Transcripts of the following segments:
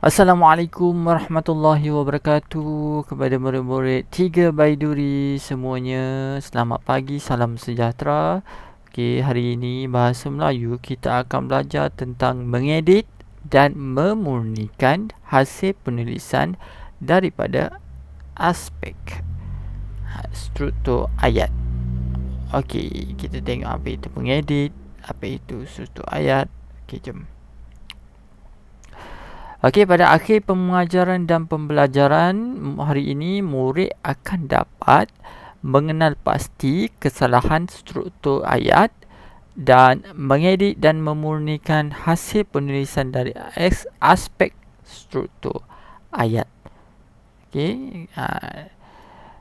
Assalamualaikum warahmatullahi wabarakatuh kepada murid-murid 3 Baiduri semuanya. Selamat pagi, salam sejahtera. Okey, hari ini bahasa Melayu kita akan belajar tentang mengedit dan memurnikan hasil penulisan daripada aspek struktur ayat. Okey, kita tengok apa itu mengedit, apa itu struktur ayat. Okey, jom. Okey, pada akhir pengajaran dan pembelajaran hari ini, murid akan dapat mengenal pasti kesalahan struktur ayat dan mengedit dan memurnikan hasil penulisan dari aspek struktur ayat. Okey,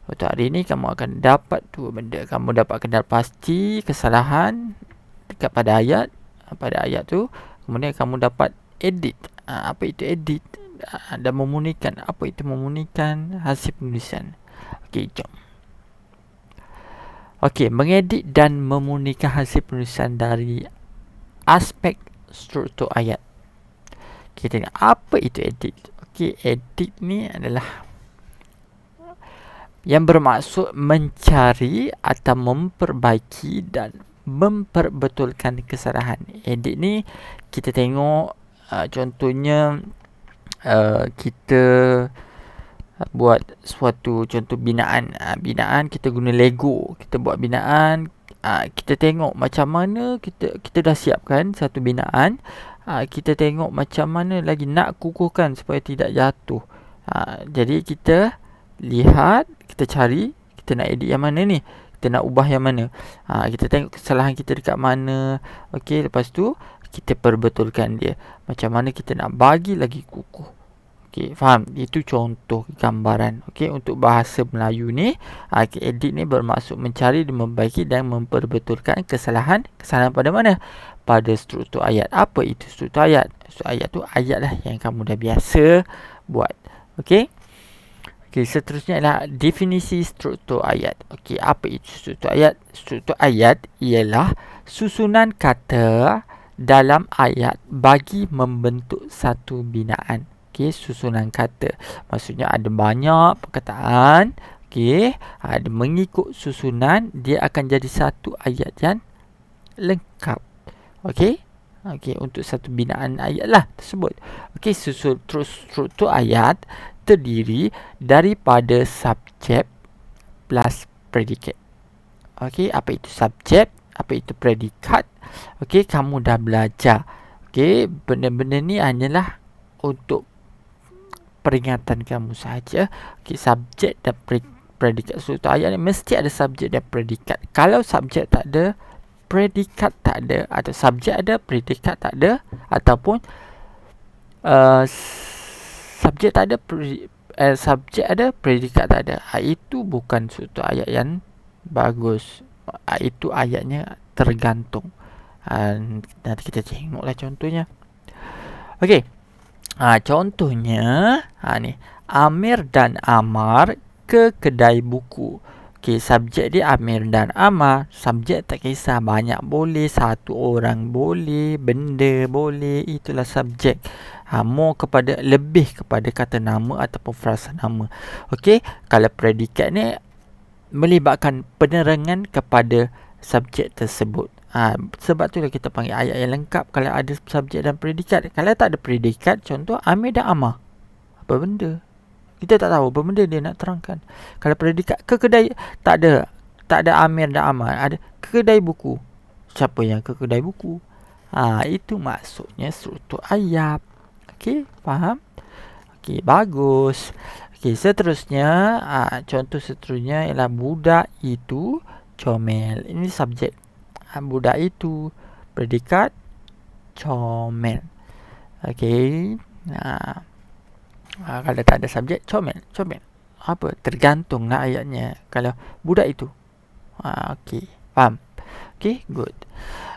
untuk hari ini kamu akan dapat dua benda. Kamu dapat kenal pasti kesalahan dekat pada ayat tu. Kemudian kamu dapat edit. Apa itu edit? Dan memurnikan. Apa itu memurnikan hasil penulisan? Okey, jom. Okey, mengedit dan memurnikan hasil penulisan dari aspek struktur ayat. Kita tengok apa itu edit. Okey, edit ni adalah yang bermaksud mencari atau memperbaiki dan memperbetulkan kesalahan. Edit ni kita tengok contohnya kita buat suatu contoh binaan. Binaan kita guna Lego. Kita buat binaan, kita tengok macam mana kita dah siapkan satu binaan. Kita tengok macam mana lagi nak kukuhkan supaya tidak jatuh. Jadi kita lihat, kita cari, kita nak edit yang mana ni, kita nak ubah yang mana. Kita tengok kesalahan kita dekat mana. Okey, lepas tu kita perbetulkan dia. Macam mana kita nak bagi lagi kukuh. Okey, faham? Itu contoh gambaran. Okey, untuk bahasa Melayu ni, edit ni bermaksud mencari dan membaiki dan memperbetulkan kesalahan. Kesalahan pada mana? Pada struktur ayat. Apa itu struktur ayat? Struktur ayat tu ayat lah yang kamu dah biasa buat. Okey. Okey, seterusnya adalah definisi struktur ayat. Okey, apa itu struktur ayat? Struktur ayat ialah susunan kata dalam ayat bagi membentuk satu binaan. Okey, susunan kata. Maksudnya ada banyak perkataan. Okey, ada mengikut susunan, dia akan jadi satu ayat yang lengkap. Okey. Okey, untuk satu binaan ayat lah tersebut. Okey, struktur ayat terdiri daripada subjek plus predikat. Okey, apa itu subjek? Apa itu predikat? Okey, kamu dah belajar. Okey, benda-benda ni hanyalah untuk peringatan kamu saja. Okey, subjek dan predikat struktur ayat ni mesti ada subjek dan predikat. Kalau subjek tak ada, predikat tak ada, atau subjek ada, predikat tak ada, ataupun subjek tak ada, subjek ada, predikat tak ada, itu bukan struktur ayat yang bagus. Itu ayatnya tergantung. Nanti kita tengoklah contohnya. Okey. Contohnya ni, Amir dan Amar ke kedai buku. Okey, subjek dia Amir dan Amar. Subjek tak kisah, banyak boleh, satu orang boleh, benda boleh, itulah subjek. More kepada, lebih kepada kata nama ataupun frasa nama. Okey, kalau predikat ni melibatkan penerangan kepada subjek tersebut. Sebab itulah kita panggil ayat yang lengkap kalau ada subjek dan predikat. Kalau tak ada predikat, contoh Amir dan Amar, apa benda? Kita tak tahu apa benda dia nak terangkan. Kalau predikat ke kedai, tak ada Amir dan Amar, ada ke kedai buku. Siapa yang ke kedai buku? Itu maksudnya struktur ayat. Okey, faham? Okey, bagus. Okey, seterusnya, contoh seterusnya ialah budak itu comel. Ini subjek. Budak itu, predikat comel. Okey. Kalau tak ada subjek, comel. Apa? Tergantung lah ayatnya. Kalau budak itu. Okey, faham? Okey, good.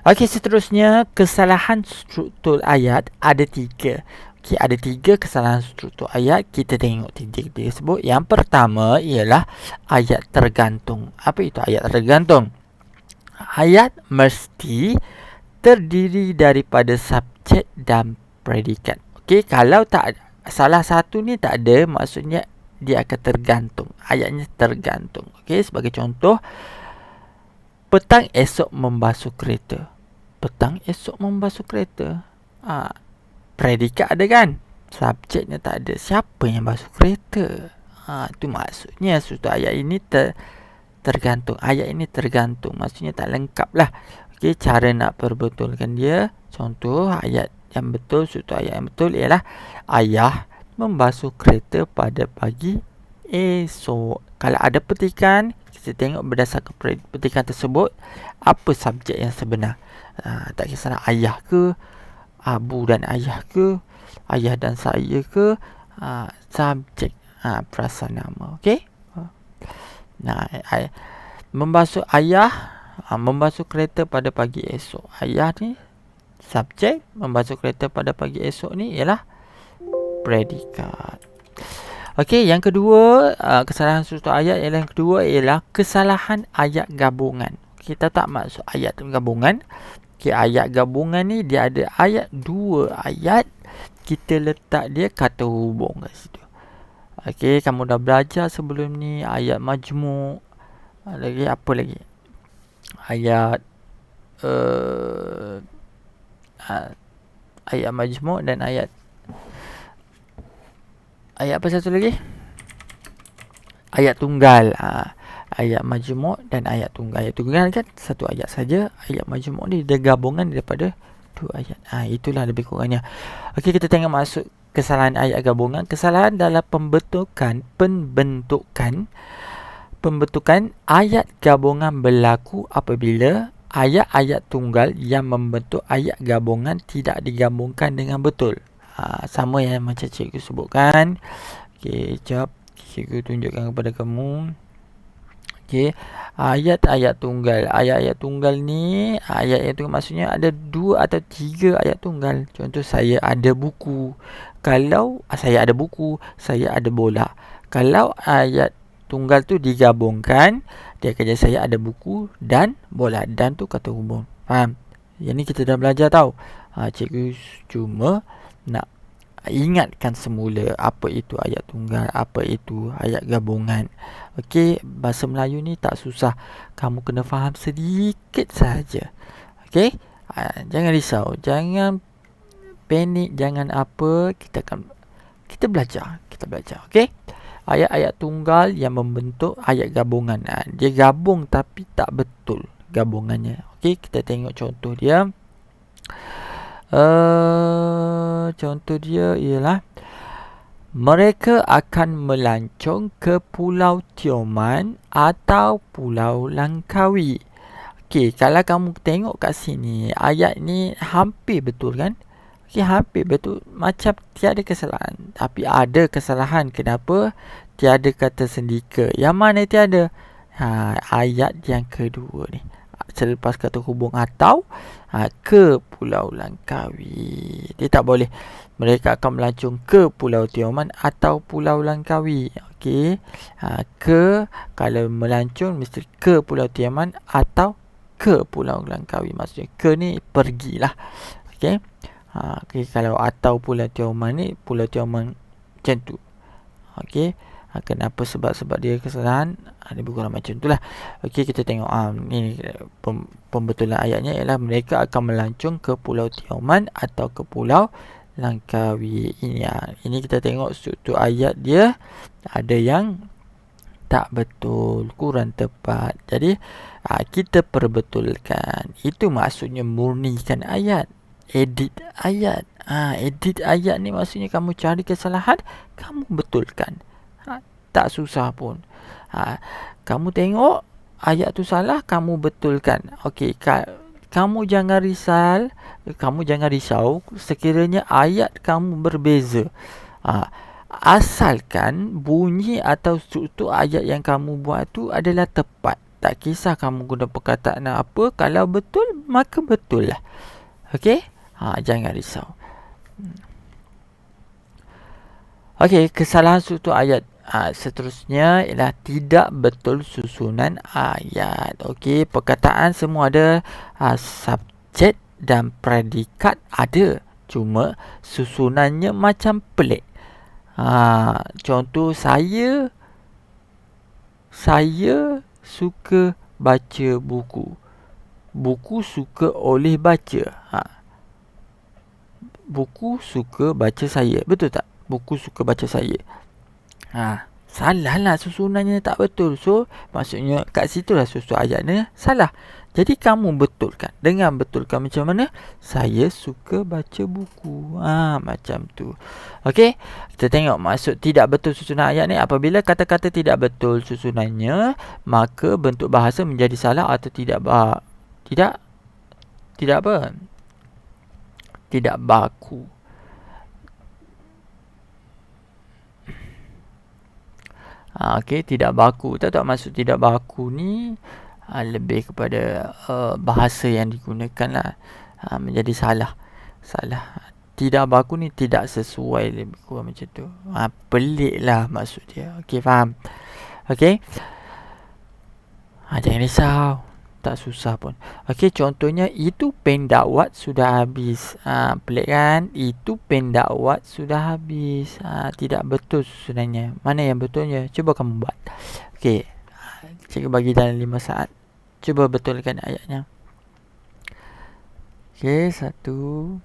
Okey, seterusnya kesalahan struktur ayat ada 3. Okey, ada 3 kesalahan struktur ayat. Kita tengok 3 tersebut. Yang pertama ialah ayat tergantung. Apa itu ayat tergantung? Ayat mesti terdiri daripada subjek dan predikat. Okey, kalau tak salah satu ni tak ada, maksudnya dia akan tergantung. Ayatnya tergantung. Okey, sebagai contoh, petang esok membasuh kereta. Petang esok membasuh kereta. Predikat ada kan? Subjeknya tak ada. Siapa yang basuh kereta? Tu maksudnya suatu ayat ini tergantung. Ayat ini tergantung. Maksudnya tak lengkap lah. Okey, cara nak perbetulkan dia. Contoh ayat yang betul, suatu ayat yang betul ialah ayah membasuh kereta pada pagi esok. Kalau ada petikan, kita tengok berdasarkan petikan tersebut apa subjek yang sebenar. Tak kisahlah ayah ke, abu dan ayah ke, ayah dan saya ke, subjek, perasan nama. Okey. Membasuh ayah, membasuh kereta pada pagi esok. Ayah ni subjek, membasuh kereta pada pagi esok ni ialah predikat. Okey, yang kedua, kesalahan suatu ayat ialah yang kedua ialah kesalahan ayat gabungan. Kita tak maksud ayat gabungan. Okey, ayat gabungan ni dia ada ayat, dua ayat, kita letak dia kata hubung kat situ. Okey, kamu dah belajar sebelum ni ayat majmuk. Lagi apa lagi? Ayat ayat majmuk dan ayat apa satu lagi? Ayat tunggal. Ayat majmuk dan ayat tunggal. Ayat tunggal kan satu ayat saja. Ayat majmuk ni dia gabungan daripada dua ayat. Itulah lebih kurangnya. Okey, kita tengok maksud kesalahan ayat gabungan. Kesalahan dalam pembentukan ayat gabungan berlaku apabila ayat-ayat tunggal yang membentuk ayat gabungan tidak digabungkan dengan betul. Sama yang macam cikgu sebutkan. Okey, jap cikgu tunjukkan kepada kamu. Okey, ayat-ayat tunggal. Ayat-ayat tunggal ni, ayat-ayat tunggal maksudnya ada 2 atau 3 ayat tunggal. Contoh, saya ada buku. Kalau saya ada buku, saya ada bola. Kalau ayat tunggal tu digabungkan, dia akan jadi saya ada buku dan bola. Dan tu kata hubung. Faham? Yang ni kita dah belajar tau. Cikgu cuma nak ingatkan semula apa itu ayat tunggal, apa itu ayat gabungan. Okey, bahasa Melayu ni tak susah. Kamu kena faham sedikit saja. Okey? Jangan risau, jangan panik, jangan apa. Kita belajar. Okey? Ayat-ayat tunggal yang membentuk ayat gabungan. Dia gabung tapi tak betul gabungannya. Okey, kita tengok contoh dia. Contoh dia ialah mereka akan melancong ke Pulau Tioman atau Pulau Langkawi. Okey, kalau kamu tengok kat sini, ayat ni hampir betul kan? Okey, hampir betul. Macam tiada kesalahan. Tapi ada kesalahan. Kenapa? Tiada kata sendika. Yang mana tiada? Ayat yang kedua ni. Selepas kata hubung atau ke Pulau Langkawi. Dia tak boleh. Mereka akan melancong ke Pulau Tioman atau Pulau Langkawi. Okey. Ke, kalau melancong mesti ke Pulau Tioman atau ke Pulau Langkawi. Maksudnya ke ni pergilah. Okey. Okay, kalau atau Pulau Tioman ni, Pulau Tioman macam tu. Okey. Kenapa? Sebab dia kesalahan. Lebih kurang macam tu lah. Okey, kita tengok ni pembetulan ayatnya ialah mereka akan melancong ke Pulau Tioman atau ke Pulau Langkawi. Ini kita tengok struktur ayat dia ada yang tak betul, kurang tepat. Jadi kita perbetulkan. Itu maksudnya murnikan ayat, edit ayat. Edit ayat ni maksudnya kamu cari kesalahan, kamu betulkan. Tak susah pun. Kamu tengok ayat tu salah, kamu betulkan. Okey, kamu jangan risau sekiranya ayat kamu berbeza. Asalkan bunyi atau struktur ayat yang kamu buat tu adalah tepat. Tak kisah kamu guna perkataan apa, kalau betul maka betul lah. Okey? Jangan risau. Okey, kesalahan struktur ayat seterusnya ialah tidak betul susunan ayat. Okey, perkataan semua ada, subjek dan predikat ada, cuma susunannya macam pelik. Contoh saya suka baca buku. Buku suka oleh baca. Buku suka baca saya. Betul tak? Buku suka baca saya. Salah lah, susunannya tak betul. So, maksudnya kat situ lah susun ayatnya salah. Jadi kamu betulkan. Dengan betulkan macam mana? Saya suka baca buku. Macam tu. Okey, kita tengok maksud tidak betul susunan ayat ni. Apabila kata-kata tidak betul susunannya, maka bentuk bahasa menjadi salah atau tidak apa? Tidak baku. Okey, tidak baku. Tak maksud tidak baku ni lebih kepada bahasa yang digunakan lah. Menjadi salah. Tidak baku ni tidak sesuai, lebih kurang macam tu. Pelik lah maksud dia. Okey, faham? Okey. Jangan risau. Tak susah pun. Okey, contohnya itu pen dakwat sudah habis. Pelik kan? Itu pen dakwat sudah habis. Tidak betul sebenarnya. Mana yang betulnya? Cuba kamu buat. Okey. Cikgu bagi dalam 5 saat. Cuba betulkan ayatnya. Okey, 1.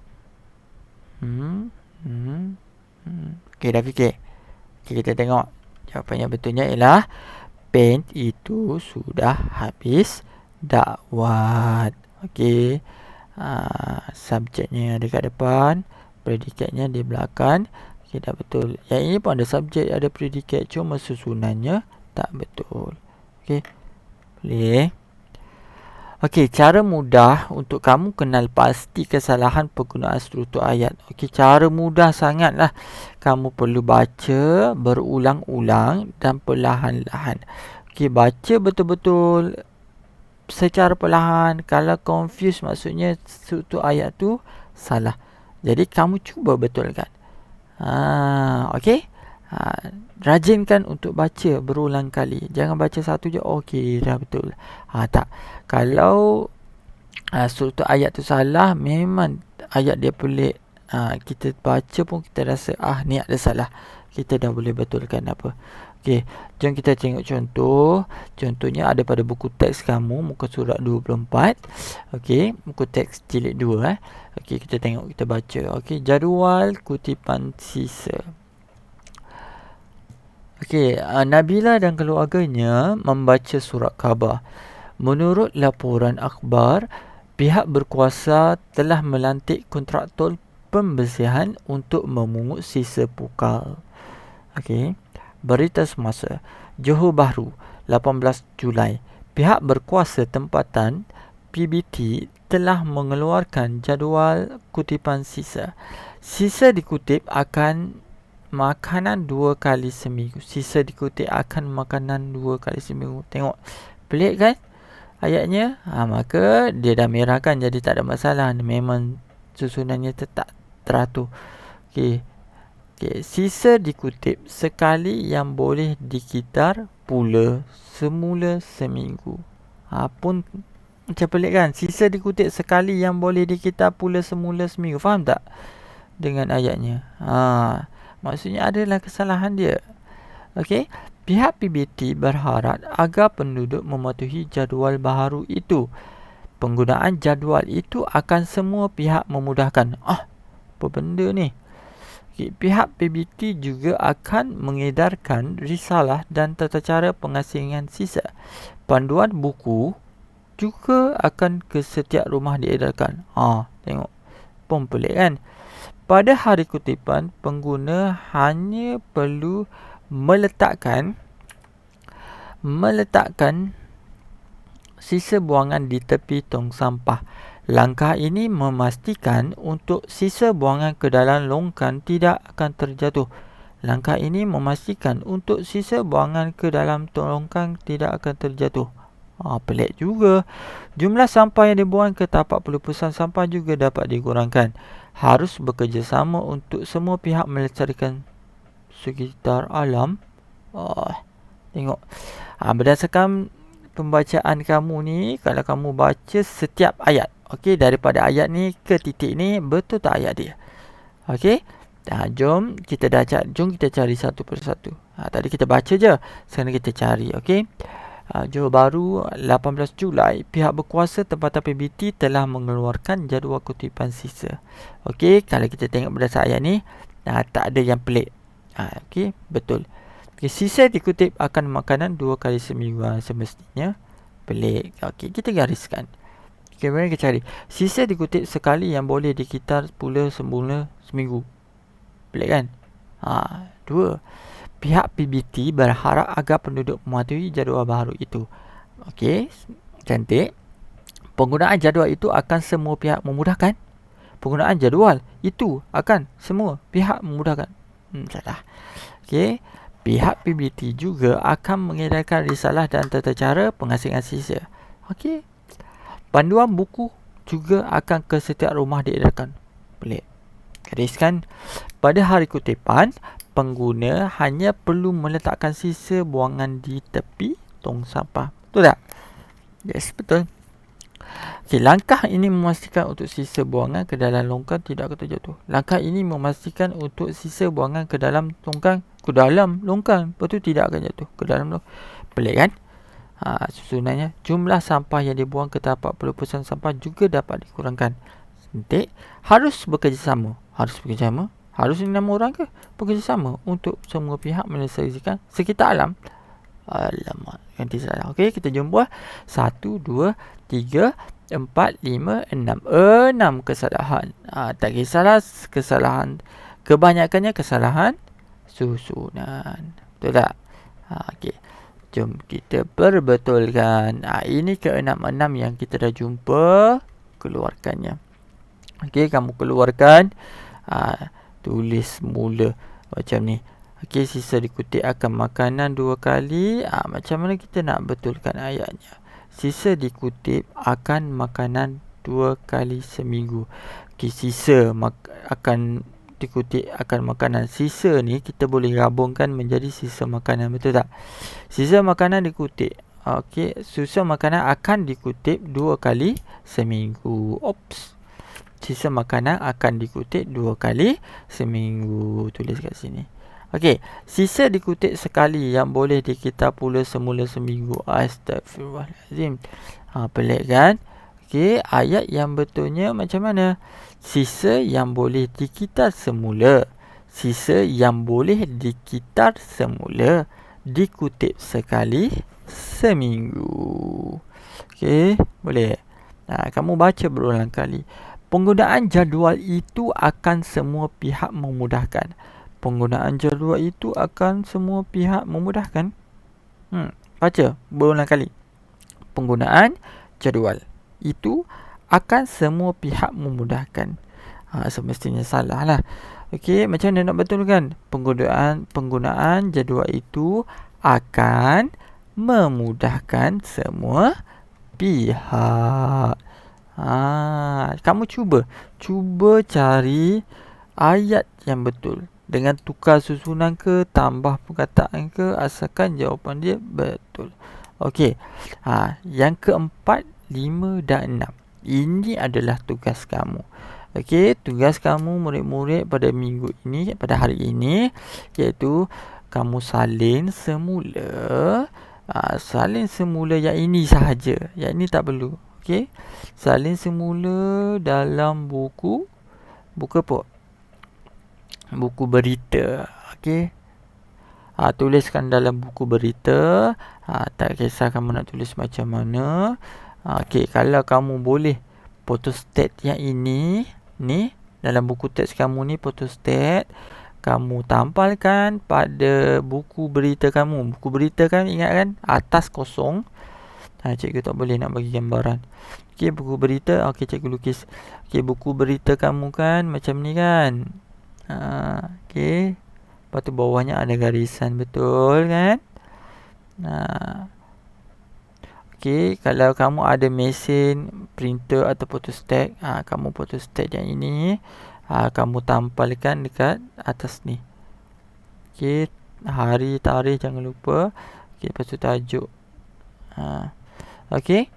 Okey, dah fikir. Okey, kita tengok. Jawapan yang betulnya ialah pen itu sudah habis dakwat. Okey. Subjeknya ada kat depan, predikatnya di belakang. Okey, dah betul. Yang ini pun ada subjek, ada predikat, cuma susunannya tak betul. Okey. Boleh. Okey, cara mudah untuk kamu kenal pasti kesalahan penggunaan struktur ayat. Okey, cara mudah sangatlah. Kamu perlu baca berulang-ulang dan perlahan-lahan. Okey, baca betul-betul secara perlahan. Kalau confuse, maksudnya struktur ayat tu salah. Jadi kamu cuba betulkan. Okey. Rajinkan untuk baca berulang kali. Jangan baca satu je, okey dah betul. Tak. Kalau struktur ayat tu salah, memang ayat dia pelik. Kita baca pun kita rasa ni ada salah. Kita dah boleh betulkan apa. Okey, jom kita tengok contoh. Contohnya ada pada buku teks kamu, muka surat 24. Okey, buku teks jilid 2. Okey, kita tengok, kita baca. Okey, jadual kutipan sisa. Okey, Nabila dan keluarganya membaca surat khabar. Menurut laporan akhbar, pihak berkuasa telah melantik kontraktor pembersihan untuk memungut sisa pukal. Okey. Berita semasa. Johor Bahru, 18 Julai. Pihak berkuasa tempatan PBT telah mengeluarkan jadual kutipan sisa. Sisa dikutip akan makanan 2 kali seminggu. Sisa dikutip akan makanan 2 kali seminggu. Tengok. Pelik kan ayatnya? Maka dia dah merahkan, jadi tak ada masalah. Memang susunannya tetap teratur. Okey. Sisa dikutip sekali yang boleh dikitar pula semula seminggu. Pun macam pelik kan? Sisa dikutip sekali yang boleh dikitar pula semula seminggu. Faham tak? Dengan ayatnya. Maksudnya adalah kesalahan dia. Okey. Pihak PBT berharap agar penduduk mematuhi jadual baharu itu. Penggunaan jadual itu akan semua pihak memudahkan. Apa benda ni? Pihak PBT juga akan mengedarkan risalah dan tata cara pengasingan sisa. Panduan buku juga akan ke setiap rumah diedarkan. Tengok. Pun pelik kan? Pada hari kutipan, pengguna hanya perlu meletakkan sisa buangan di tepi tong sampah. Langkah ini memastikan untuk sisa buangan ke dalam longkang tidak akan terjatuh. Langkah ini memastikan untuk sisa buangan ke dalam longkang tidak akan terjatuh. Pelik juga. Jumlah sampah yang dibuang ke tapak pelupusan sampah juga dapat dikurangkan. Harus bekerjasama untuk semua pihak melestarikan sekitar alam. Tengok. Berdasarkan pembacaan kamu ni, kalau kamu baca setiap ayat, okey, daripada ayat ni ke titik ni, betul tak ayat dia? Okey. Jom kita cari satu persatu. Tadi kita baca je, sekarang kita cari. Okey. Johor Bahru 18 Julai, pihak berkuasa tempatan PBT telah mengeluarkan jadual kutipan sisa. Okey, kalau kita tengok berdasar ayat ni, tak ada yang pelik. Okey, betul. Okay, sisa dikutip akan makanan 2 kali seminggu. Semestinya pelik. Okey, kita gariskan. Okay, mari kita cari. Sisa dikutip sekali yang boleh dikitar pula semula seminggu. Pelik kan? 2. Pihak PBT berharap agar penduduk mematuhi jadual baru itu. Okey, cantik. Penggunaan jadual itu akan semua pihak memudahkan. Penggunaan jadual itu akan semua pihak memudahkan. Salah. Okey. Pihak PBT juga akan mengedarkan risalah dan tata cara pengasingan sisa. Okey. Panduan buku juga akan ke setiap rumah diedarkan. Pelik. Gariskan. Pada hari kutipan, pengguna hanya perlu meletakkan sisa buangan di tepi tong sampah. Betul tak? Yes, betul. Okay, langkah ini memastikan untuk sisa buangan ke dalam longkang tidak terjatuh. Langkah ini memastikan untuk sisa buangan ke dalam longkang, betul tidak akan jatuh ke dalam longkang. Pelik kan? Susunannya, jumlah sampah yang dibuang ke tahap 40% sampah juga dapat dikurangkan. Cantik. Harus bekerjasama. Harus 6 orang ke? Bekerjasama untuk semua pihak menyelesaikan sekitar alam. Alamak, nanti salah. Okey, kita jumpa 1, 2, 3, 4, 5, 6. 6 kesalahan. Tak kisahlah kesalahan. Kebanyakannya kesalahan susunan. Betul tak? Okey. Jom kita perbetulkan. Ini ke-6 yang kita dah jumpa. Keluarkannya. Okey, kamu keluarkan. Tulis mula macam ni. Okey, sisa dikutip akan makanan 2 kali. Macam mana kita nak betulkan ayatnya? Sisa dikutip akan makanan 2 kali seminggu. Okey, sisa akan dikutip akan makanan. Sisa ni kita boleh gabungkan menjadi sisa makanan, betul tak? Sisa makanan dikutip. Okey, sisa makanan akan dikutip 2 kali seminggu. Oops. Sisa makanan akan dikutip 2 kali seminggu. Tulis kat sini. Okey, sisa dikutip sekali yang boleh dikitar pula semula seminggu. Astagfirullahalazim. Pelik kan? Okey, ayat yang betulnya macam mana? Sisa yang boleh dikitar semula. Sisa yang boleh dikitar semula dikutip sekali seminggu. Okey, boleh. Kamu baca berulang kali. Penggunaan jadual itu akan semua pihak memudahkan. Penggunaan jadual itu akan semua pihak memudahkan. Baca berulang kali. Penggunaan jadual itu akan semua pihak memudahkan. Semestinya salah lah. Okey, macam mana nak betulkan? Penggunaan jadual itu akan memudahkan semua pihak. Kamu cuba cari ayat yang betul dengan tukar susunan ke, tambah perkataan ke, asalkan jawapan dia betul. Okey. Yang keempat, 5 dan 6. Ini adalah tugas kamu. Okey, tugas kamu murid-murid pada minggu ini, pada hari ini, iaitu kamu salin semula. Salin semula yang ini sahaja. Yang ini tak perlu. Okey. Salin semula dalam buku apa? Buku berita. Okey. Tuliskan dalam buku berita. Tak kisah kamu nak tulis macam mana. Okey, kalau kamu boleh photostat yang ini ni dalam buku teks kamu ni, photostat kamu tampalkan pada buku berita kamu. Buku berita kan, ingat kan, atas kosong. Cikgu tak boleh nak bagi gambaran. Okey, buku berita. Okey, cikgu lukis. Okey, buku berita kamu kan macam ni kan. Okey. Lepas tu bawahnya ada garisan, betul kan? Okey, kalau kamu ada mesin printer atau photostat, kamu photostat yang ini, kamu tampalkan dekat atas ni. Okey, hari, tarikh jangan lupa. Okey, lepas tu tajuk. Okey.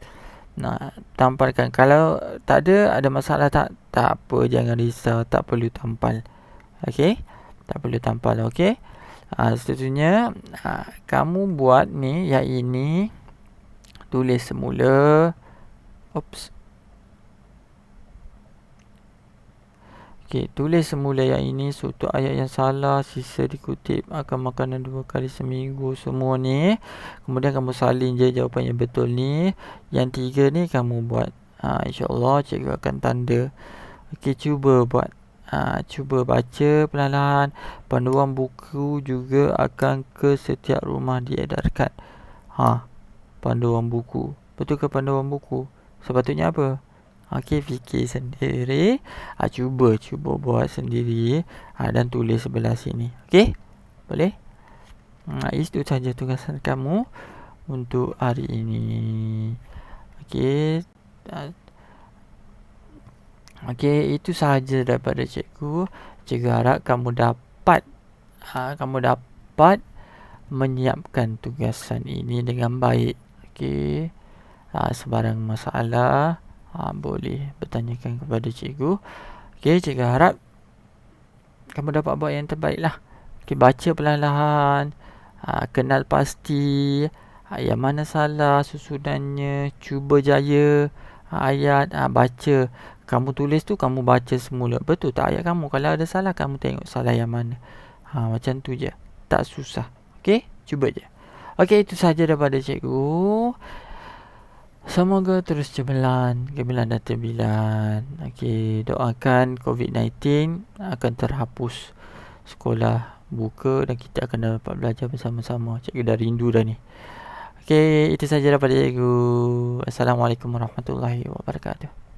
Tampalkan. Kalau tak ada masalah tak apa, jangan risau, tak perlu tampal. Okey, tak perlu tampal. Okey, seterusnya kamu buat ni yang ini, tulis semula. Oops. Okey, tulis semula yang ini, suatu ayat yang salah, sisa dikutip, akan makanan 2 kali seminggu, semua ni. Kemudian kamu salin je jawapan yang betul ni. Yang 3 ni kamu buat. InsyaAllah cikgu akan tanda. Okey, cuba buat. Cuba baca perlahan-lahan. Panduan buku juga akan ke setiap rumah diedarkan. Panduan buku. Betul ke panduan buku? Sepatutnya apa? Okey, fikir sendiri. Cuba buat sendiri. Dan tulis sebelah sini. Okey? Boleh? Itu saja tugasan kamu untuk hari ini. Okey. Okey, itu sahaja daripada cikgu. Cikgu harap kamu dapat menyiapkan tugasan ini dengan baik. Okey. Sebarang masalah boleh bertanyakan kepada cikgu. Okey, cikgu harap kamu dapat buat yang terbaik lah. Okey, baca perlahan-lahan. Kenal pasti yang mana salah susunannya. Cuba jaya ayat. Baca. Kamu tulis tu, kamu baca semula. Betul tak ayat kamu? Kalau ada salah, kamu tengok salah yang mana. Macam tu je. Tak susah. Okey, cuba je. Okey, itu sahaja daripada cikgu. Semoga terus cemerlang, gemilang dan terbilang. Okey, doakan COVID-19 akan terhapus. Sekolah buka dan kita akan dapat belajar bersama-sama. Cikgu dah rindu dah ni. Okey, itu sahaja daripada cikgu. Assalamualaikum warahmatullahi wabarakatuh.